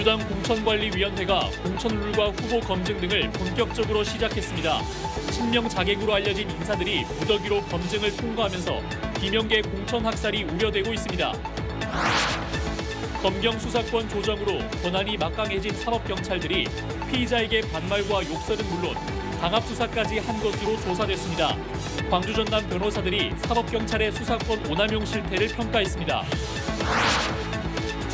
민주당 공천관리위원회가 공천룰과 후보 검증 등을 본격적으로 시작했습니다. 친명 자객으로 알려진 인사들이 무더기로 검증을 통과하면서 비명계 공천 학살이 우려되고 있습니다. 검경 수사권 조정으로 권한이 막강해진 사법경찰들이 피의자에게 반말과 욕설은 물론 강압 수사까지 한 것으로 조사됐습니다. 광주 전남 변호사들이 사법경찰의 수사권 오남용 실태를 평가했습니다.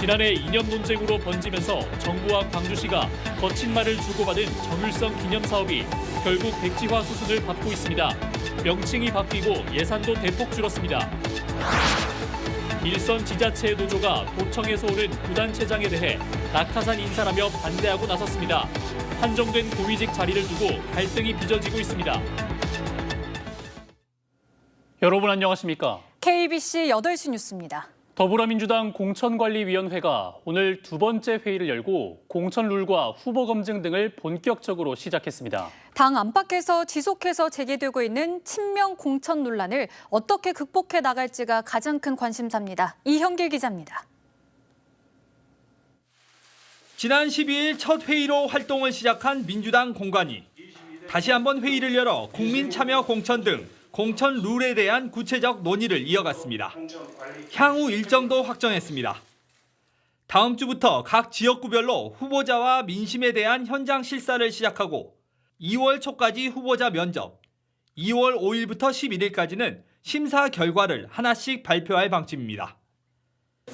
지난해 이념 논쟁으로 번지면서 정부와 광주시가 거친 말을 주고받은 정율성 기념사업이 결국 백지화 수순을 밟고 있습니다. 명칭이 바뀌고 예산도 대폭 줄었습니다. 일선 지자체 노조가 도청에서 오른 구단체장에 대해 낙하산 인사라며 반대하고 나섰습니다. 한정된 고위직 자리를 두고 갈등이 빚어지고 있습니다. 여러분 안녕하십니까? KBC 8시 뉴스입니다. 더불어민주당 공천관리위원회가 오늘 두 번째 회의를 열고 공천룰과 후보 검증 등을 본격적으로 시작했습니다. 당 안팎에서 지속해서 제기되고 있는 친명 공천 논란을 어떻게 극복해 나갈지가 가장 큰 관심사입니다. 이형길 기자입니다. 지난 12일 첫 회의로 활동을 시작한 민주당 공관위. 다시 한번 회의를 열어 국민 참여 공천 등 공천 룰에 대한 구체적 논의를 이어갔습니다. 향후 일정도 확정했습니다. 다음 주부터 각 지역구별로 후보자와 민심에 대한 현장 실사를 시작하고 2월 초까지 후보자 면접, 2월 5일부터 11일까지는 심사 결과를 하나씩 발표할 방침입니다.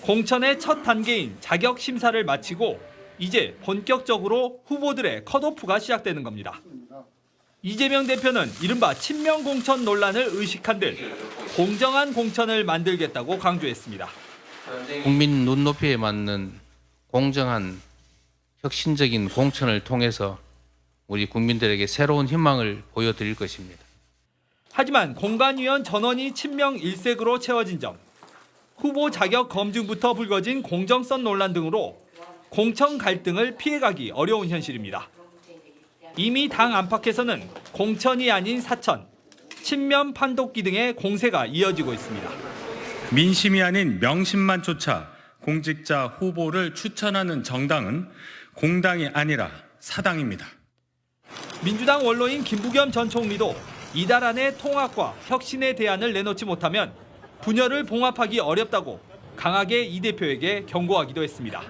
공천의 첫 단계인 자격 심사를 마치고 이제 본격적으로 후보들의 컷오프가 시작되는 겁니다. 이재명 대표는 이른바 친명 공천 논란을 의식한 듯 공정한 공천을 만들겠다고 강조했습니다. 국민 눈높이에 맞는 공정한 혁신적인 공천을 통해서 우리 국민들에게 새로운 희망을 보여드릴 것입니다. 하지만 공관위원 전원이 친명 일색으로 채워진 점, 후보 자격 검증부터 불거진 공정성 논란 등으로 공천 갈등을 피해가기 어려운 현실입니다. 이미 당 안팎에서는 공천이 아닌 사천, 친명 판독기 등의 공세가 이어지고 있습니다. 민심이 아닌 명심만 쫓아 공직자 후보를 추천하는 정당은 공당이 아니라 사당입니다. 민주당 원로인 김부겸 전 총리도 이달 안에 통합과 혁신의 대안을 내놓지 못하면 분열을 봉합하기 어렵다고 강하게 이 대표에게 경고하기도 했습니다.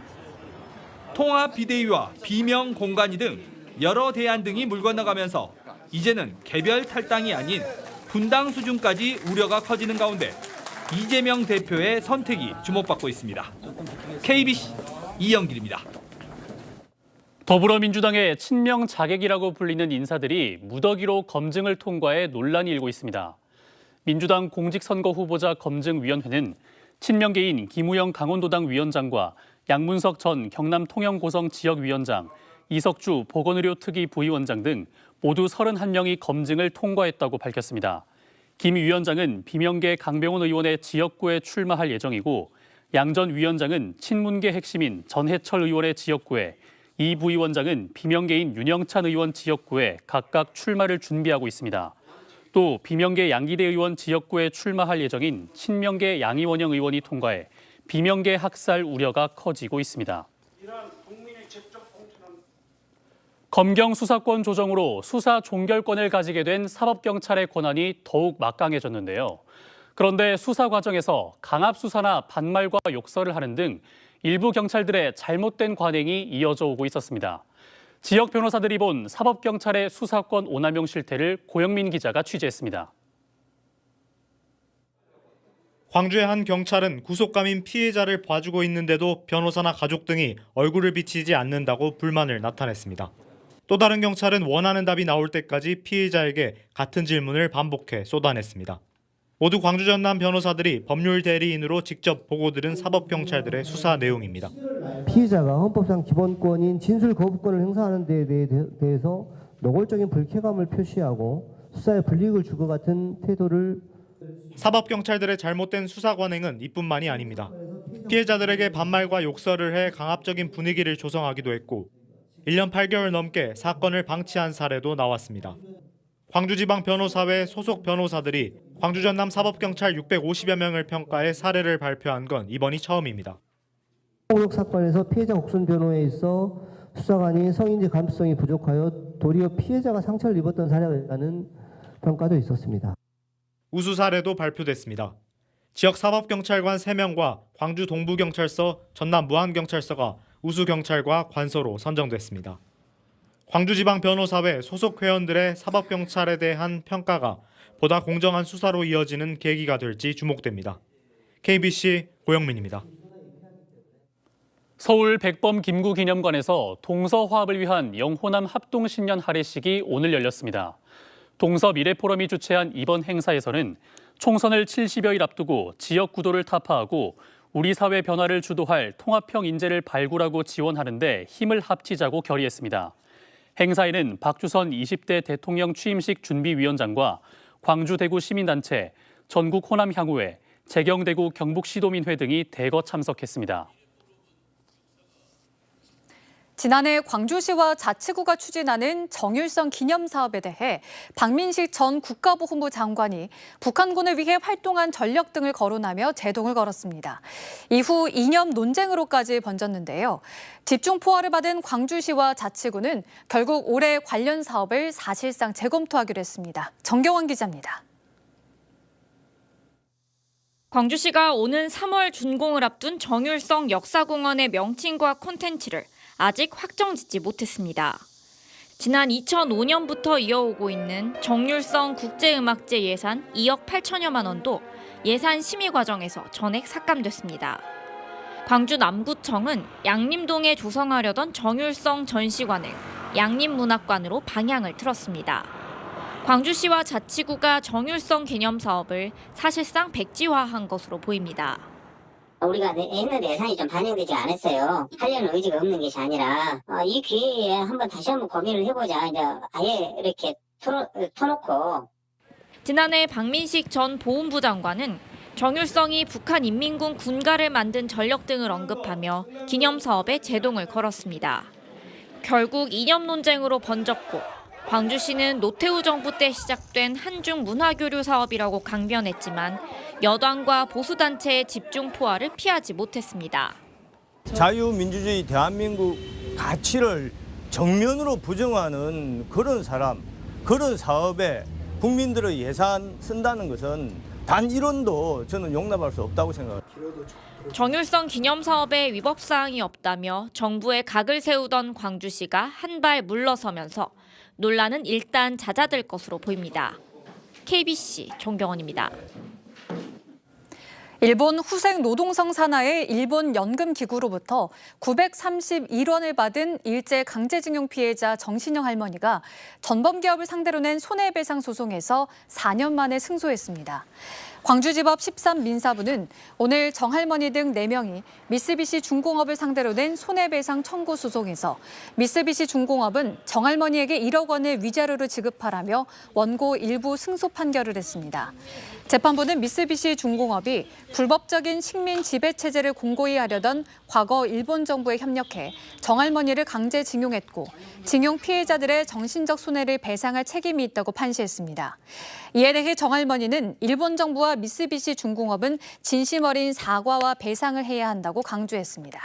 통합 비대위와 비명 공관위 등 여러 대안 등이 물 건너가면서 이제는 개별 탈당이 아닌 분당 수준까지 우려가 커지는 가운데 이재명 대표의 선택이 주목받고 있습니다. KBC 이영길입니다. 더불어민주당의 친명 자객이라고 불리는 인사들이 무더기로 검증을 통과해 논란이 일고 있습니다. 민주당 공직선거 후보자 검증위원회는 친명계인 김우영 강원도당 위원장과 양문석 전 경남 통영고성 지역위원장, 이석주 보건의료특위 부위원장 등 모두 31명이 검증을 통과했다고 밝혔습니다. 김 위원장은 비명계 강병훈 의원의 지역구에 출마할 예정이고 양 전 위원장은 친문계 핵심인 전해철 의원의 지역구에, 이 부위원장은 비명계인 윤영찬 의원 지역구에 각각 출마를 준비하고 있습니다. 또 비명계 양기대 의원 지역구에 출마할 예정인 친명계 양이원영 의원이 통과해 비명계 학살 우려가 커지고 있습니다. 검경 수사권 조정으로 수사 종결권을 가지게 된 사법경찰의 권한이 더욱 막강해졌는데요. 그런데 수사 과정에서 강압 수사나 반말과 욕설을 하는 등 일부 경찰들의 잘못된 관행이 이어져 오고 있었습니다. 지역 변호사들이 본 사법경찰의 수사권 오남용 실태를 고영민 기자가 취재했습니다. 광주의 한 경찰은 구속감인 피해자를 봐주고 있는데도 변호사나 가족 등이 얼굴을 비치지 않는다고 불만을 나타냈습니다. 또 다른 경찰은 원하는 답이 나올 때까지 피해자에게 같은 질문을 반복해 쏟아냈습니다. 모두 광주 전남 변호사들이 법률 대리인으로 직접 보고 들은 사법경찰들의 수사 내용입니다. 피의자가 헌법상 기본권인 진술 거부권을 행사하는 데 대해서 노골적인 불쾌감을 표시하고 수사에 불이익을 줄 것 같은 태도를 사법경찰들의 잘못된 수사 관행은 이뿐만이 아닙니다. 피해자들에게 반말과 욕설을 해 강압적인 분위기를 조성하기도 했고 1년 8개월 넘게 사건을 방치한 사례도 나왔습니다. 광주지방변호사회 소속 변호사들이 광주 전남 사법경찰 650여 명을 평가해 사례를 발표한 건 이번이 처음입니다. 폭력 사건에서 피해자 곡선 변호에 있어 수사관이 성인지 감수성이 부족하여 도리어 피해자가 상처를 입었던 사례가 있다는 평가도 있었습니다. 우수 사례도 발표됐습니다. 지역 사법경찰관 3명과 광주 동부경찰서, 전남 무안경찰서가 우수경찰과 관서로 선정됐습니다. 광주지방변호사회 소속 회원들의 사법경찰에 대한 평가가 보다 공정한 수사로 이어지는 계기가 될지 주목됩니다. KBC 고영민입니다. 서울 백범 김구 기념관에서 동서화합을 위한 영호남 합동신년 할애식이 오늘 열렸습니다. 동서 미래포럼이 주최한 이번 행사에서는 총선을 70여일 앞두고 지역 구도를 타파하고 우리 사회 변화를 주도할 통합형 인재를 발굴하고 지원하는 데 힘을 합치자고 결의했습니다. 행사에는 박주선 20대 대통령 취임식 준비위원장과 광주 대구 시민단체, 전국 호남향후회, 재경대구 경북시도민회 등이 대거 참석했습니다. 지난해 광주시와 자치구가 추진하는 정율성 기념사업에 대해 박민식 전 국가보훈부 장관이 북한군을 위해 활동한 전력 등을 거론하며 제동을 걸었습니다. 이후 이념 논쟁으로까지 번졌는데요. 집중포화를 받은 광주시와 자치구는 결국 올해 관련 사업을 사실상 재검토하기로 했습니다. 정경원 기자입니다. 광주시가 오는 3월 준공을 앞둔 정율성 역사공원의 명칭과 콘텐츠를 아직 확정짓지 못했습니다. 지난 2005년부터 이어오고 있는 정율성 국제음악제 예산 2억 8천여만 원도 예산 심의 과정에서 전액 삭감됐습니다. 광주 남구청은 양림동에 조성하려던 정율성 전시관을 양림문학관으로 방향을 틀었습니다. 광주시와 자치구가 정율성 개념 사업을 사실상 백지화한 것으로 보입니다. 우리가 했는 예산이 좀 반영되지 않았어요. 하려는 의지가 없는 것이 아니라 이 기회에 다시 한번 고민을 해보자. 이제 아예 이렇게 터놓고. 지난해 박민식 전 보훈부 장관은 정율성이 북한인민군 군가를 만든 전력 등을 언급하며 기념사업에 제동을 걸었습니다. 결국 이념 논쟁으로 번졌고 광주시는 노태우 정부 때 시작된 한중 문화교류 사업이라고 강변했지만 여당과 보수단체의 집중 포화를 피하지 못했습니다. 자유민주주의 대한민국 가치를 정면으로 부정하는 그런 사람, 그런 사업에 국민들의 예산 쓴다는 것은 단 1원도 저는 용납할 수 없다고 생각합니다. 정율성 기념사업에 위법사항이 없다며 정부에 각을 세우던 광주시가 한 발 물러서면서 논란은 일단 잦아들 것으로 보입니다. KBC 정경원입니다. 일본 후생 노동성 산하의 일본 연금기구로부터 931원을 받은 일제 강제징용 피해자 정신영 할머니가 전범기업을 상대로 낸 손해배상 소송에서 4년 만에 승소했습니다. 광주지법 13민사부는 오늘 정 할머니 등 4명이 미쓰비시 중공업을 상대로 낸 손해배상 청구 소송에서 미쓰비시 중공업은 정 할머니에게 1억 원을 위자료로 지급하라며 원고 일부 승소 판결을 했습니다. 재판부는 미쓰비시 중공업이 불법적인 식민 지배체제를 공고히 하려던 과거 일본 정부에 협력해 정 할머니를 강제징용했고 징용 피해자들의 정신적 손해를 배상할 책임이 있다고 판시했습니다. 이에 대해 정 할머니는 일본 정부와 미쓰비시 중공업은 진심 어린 사과와 배상을 해야 한다고 강조했습니다.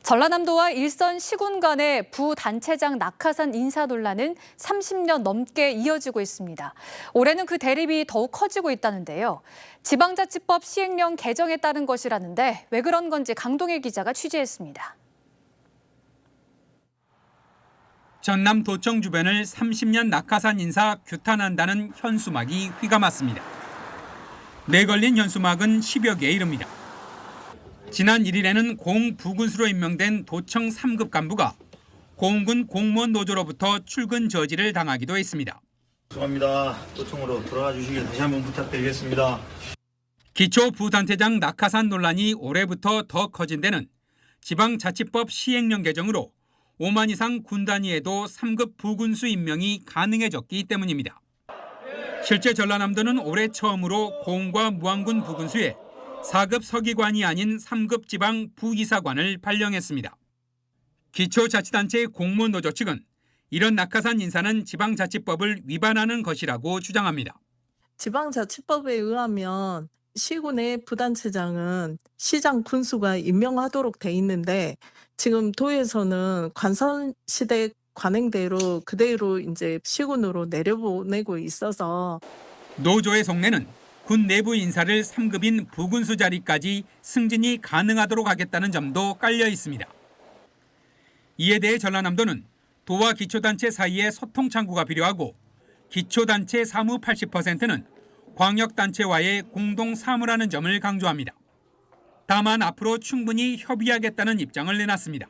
전라남도와 일선 시군 간의 부단체장 낙하산 인사 논란은 30년 넘게 이어지고 있습니다. 올해는 그 대립이 더욱 커지고 있다는데요. 지방자치법 시행령 개정에 따른 것이라는데 왜 그런 건지 강동일 기자가 취재했습니다. 전남도청 주변을 30년 낙하산 인사 규탄한다는 현수막이 휘감았습니다. 내걸린 현수막은 10여 개에 이릅니다. 지난 1일에는 고흥 부군수로 임명된 도청 3급 간부가 고흥군 공무원 노조로부터 출근 저지를 당하기도 했습니다. 죄송합니다. 도청으로 돌아와 주시길 다시 한번 부탁드리겠습니다. 기초 부단체장 낙하산 논란이 올해부터 더 커진 데는 지방자치법 시행령 개정으로 5만 이상 군 단위에도 3급 부군수 임명이 가능해졌기 때문입니다. 실제 전라남도는 올해 처음으로 고흥과 무안군 부군수에 4급 서기관이 아닌 3급 지방 부이사관을 발령했습니다. 기초자치단체 공무원노조 측은 이런 낙하산 인사는 지방자치법을 위반하는 것이라고 주장합니다. 지방자치법에 의하면 시군의 부단체장은 시장 군수가 임명하도록 돼 있는데 지금 도에서는 관선시대 관행대로 그대로 이제 시군으로 내려보내고 있어서 노조의 속내는 군 내부 인사를 3급인 부군수 자리까지 승진이 가능하도록 하겠다는 점도 깔려 있습니다. 이에 대해 전라남도는 도와 기초단체 사이에 소통 창구가 필요하고 기초단체 사무 80%는 광역단체와의 공동 사무라는 점을 강조합니다. 다만 앞으로 충분히 협의하겠다는 입장을 내놨습니다.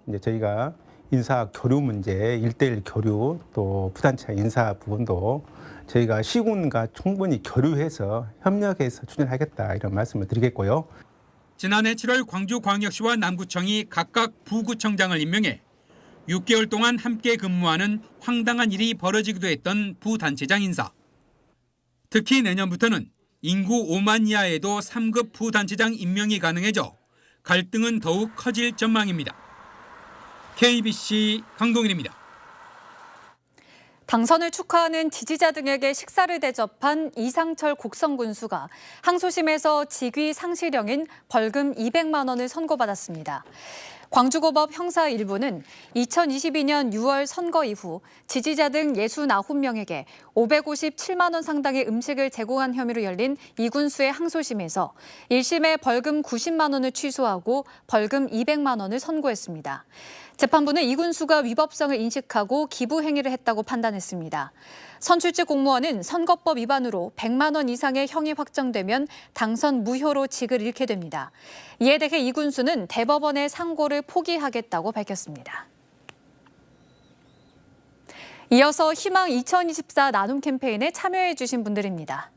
이제 저희가 인사 교류 문제, 1대1 교류 또 부단체 인사 부분도 저희가 시군과 충분히 교류해서 협력해서 추진하겠다 이런 말씀을 드리겠고요. 지난해 7월 광주광역시와 남구청이 각각 부구청장을 임명해 6개월 동안 함께 근무하는 황당한 일이 벌어지기도 했던 부단체장 인사. 특히 내년부터는 인구 5만 이하에도 3급 부단체장 임명이 가능해져 갈등은 더욱 커질 전망입니다. KBC 강동일입니다. 당선을 축하하는 지지자 등에게 식사를 대접한 이상철 곡성군수가 항소심에서 직위 상실형인 벌금 200만 원을 선고받았습니다. 광주고법 형사 1부는 2022년 6월 선거 이후 지지자 등 69명에게 557만 원 상당의 음식을 제공한 혐의로 열린 이 군수의 항소심에서 1심에 벌금 90만 원을 취소하고 벌금 200만 원을 선고했습니다. 재판부는 이 군수가 위법성을 인식하고 기부 행위를 했다고 판단했습니다. 선출직 공무원은 선거법 위반으로 100만 원 이상의 형이 확정되면 당선 무효로 직을 잃게 됩니다. 이에 대해 이 군수는 대법원의 상고를 포기하겠다고 밝혔습니다. 이어서 희망 2024 나눔 캠페인에 참여해 주신 분들입니다.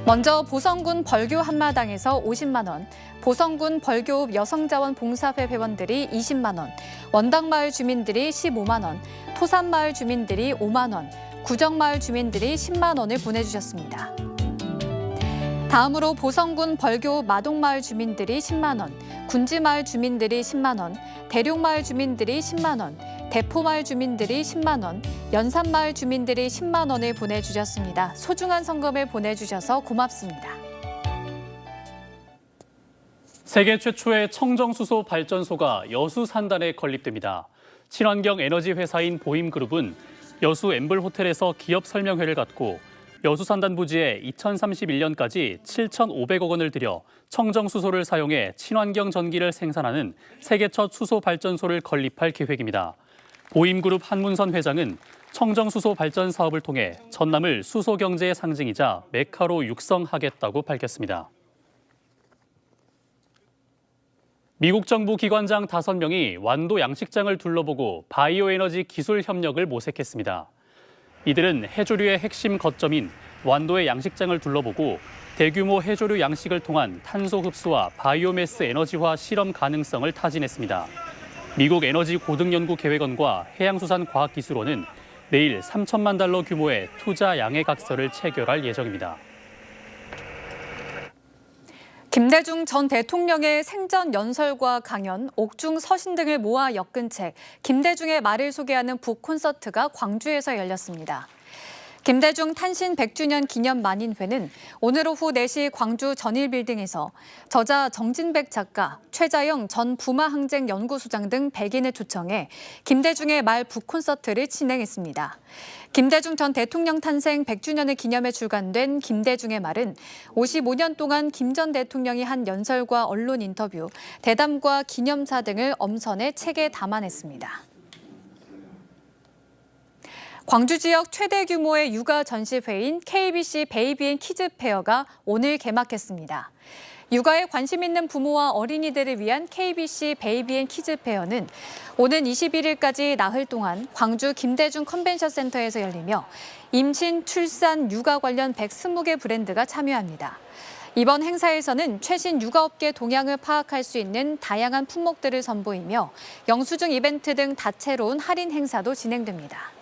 먼저 보성군 벌교 한마당에서 50만 원, 보성군 벌교읍 여성자원 봉사회 회원들이 20만 원, 원당마을 주민들이 15만 원, 토산마을 주민들이 5만 원, 구정마을 주민들이 10만 원을 보내주셨습니다. 다음으로 보성군 벌교읍 마동마을 주민들이 10만 원, 군지마을 주민들이 10만 원, 대룡마을 주민들이 10만 원, 대포마을 주민들이 10만 원, 연산마을 주민들이 10만 원을 보내주셨습니다. 소중한 성금을 보내주셔서 고맙습니다. 세계 최초의 청정수소 발전소가 여수 산단에 건립됩니다. 친환경 에너지 회사인 보임그룹은 여수 엠블 호텔에서 기업 설명회를 갖고 여수 산단 부지에 2031년까지 7,500억 원을 들여 청정수소를 사용해 친환경 전기를 생산하는 세계 첫 수소 발전소를 건립할 계획입니다. 보임그룹 한문선 회장은 청정수소 발전 사업을 통해 전남을 수소 경제의 상징이자 메카로 육성하겠다고 밝혔습니다. 미국 정부 기관장 5명이 완도 양식장을 둘러보고 바이오 에너지 기술 협력을 모색했습니다. 이들은 해조류의 핵심 거점인 완도의 양식장을 둘러보고 대규모 해조류 양식을 통한 탄소 흡수와 바이오매스 에너지화 실험 가능성을 타진했습니다. 미국 에너지 고등연구계획원과 해양수산과학기술원은 내일 3천만 달러 규모의 투자 양해각서를 체결할 예정입니다. 김대중 전 대통령의 생전 연설과 강연, 옥중 서신 등을 모아 엮은 책 김대중의 말을 소개하는 북 콘서트가 광주에서 열렸습니다. 김대중 탄신 100주년 기념 만인회는 오늘 오후 4시 광주 전일빌딩에서 저자 정진백 작가, 최자영 전 부마항쟁연구소장 등 100인을 초청해 김대중의 말 북콘서트를 진행했습니다. 김대중 전 대통령 탄생 100주년을 기념해 출간된 김대중의 말은 55년 동안 김 전 대통령이 한 연설과 언론 인터뷰, 대담과 기념사 등을 엄선해 책에 담아냈습니다. 광주 지역 최대 규모의 육아 전시회인 KBC 베이비 앤 키즈 페어가 오늘 개막했습니다. 육아에 관심 있는 부모와 어린이들을 위한 KBC 베이비 앤 키즈 페어는 오는 21일까지 나흘 동안 광주 김대중 컨벤션 센터에서 열리며 임신, 출산, 육아 관련 120개 브랜드가 참여합니다. 이번 행사에서는 최신 육아업계 동향을 파악할 수 있는 다양한 품목들을 선보이며 영수증 이벤트 등 다채로운 할인 행사도 진행됩니다.